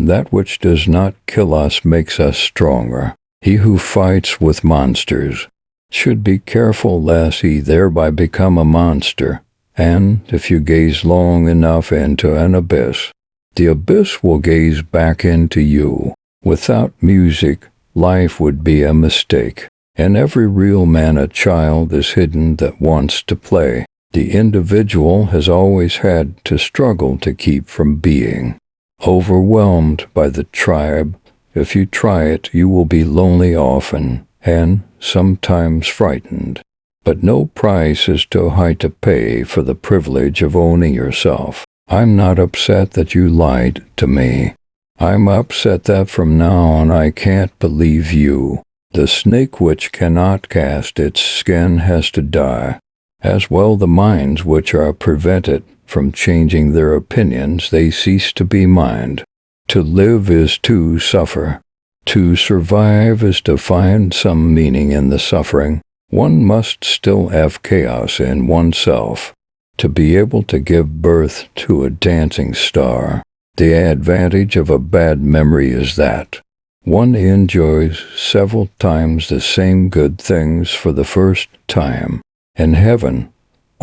That which does not kill us makes us stronger. He who fights with monsters should be careful lest he thereby become a monster. And if you gaze long enough into an abyss, the abyss will gaze back into you. Without music, life would be a mistake. In every real man a child is hidden that wants to play. The individual has always had to struggle to keep from being overwhelmed by the tribe. If you try it, you will be lonely often, and sometimes frightened. But no price is too high to pay for the privilege of owning yourself. I'm not upset that you lied to me. I'm upset that from now on I can't believe you. The snake which cannot cast its skin has to die. As well the minds which are prevented from changing their opinions, they cease to be mind. To live is to suffer. To survive is to find some meaning in the suffering. One must still have chaos in oneself to be able to give birth to a dancing star. The advantage of a bad memory is that one enjoys several times the same good things for the first time. In heaven,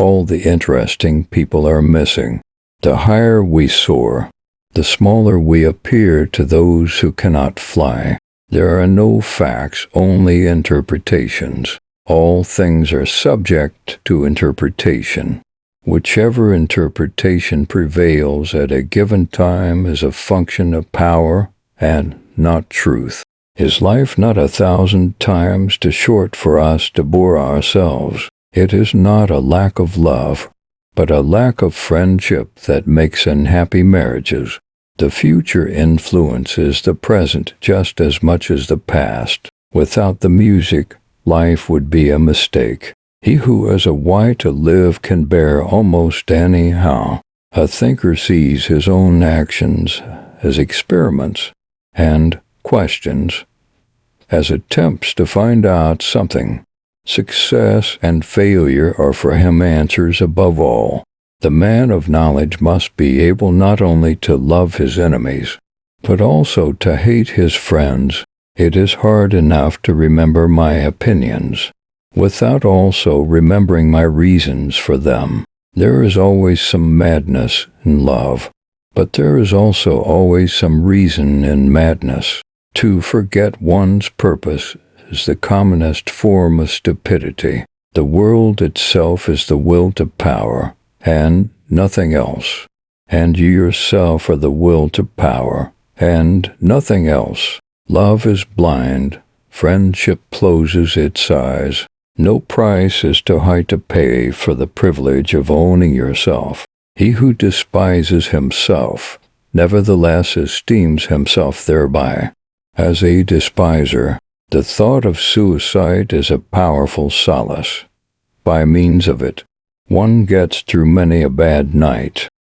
all the interesting people are missing. The higher we soar, the smaller we appear to those who cannot fly. There are no facts, only interpretations. All things are subject to interpretation. Whichever interpretation prevails at a given time is a function of power and not truth. Is life not 1,000 times too short for us to bore ourselves? It is not a lack of love, but a lack of friendship that makes unhappy marriages. The future influences the present just as much as the past. Without the music, life would be a mistake. He who has a why to live can bear almost anyhow. A thinker sees his own actions as experiments and questions as attempts to find out something. Success and failure are for him answers above all. The man of knowledge must be able not only to love his enemies, but also to hate his friends. It is hard enough to remember my opinions, without also remembering my reasons for them. There is always some madness in love, but there is also always some reason in madness. To forget one's purpose is the commonest form of stupidity. The world itself is the will to power, and nothing else. And you yourself are the will to power, and nothing else. Love is blind. Friendship closes its eyes. No price is too high to pay for the privilege of owning yourself. He who despises himself, nevertheless esteems himself thereby. As a despiser, the thought of suicide is a powerful solace. By means of it, one gets through many a bad night.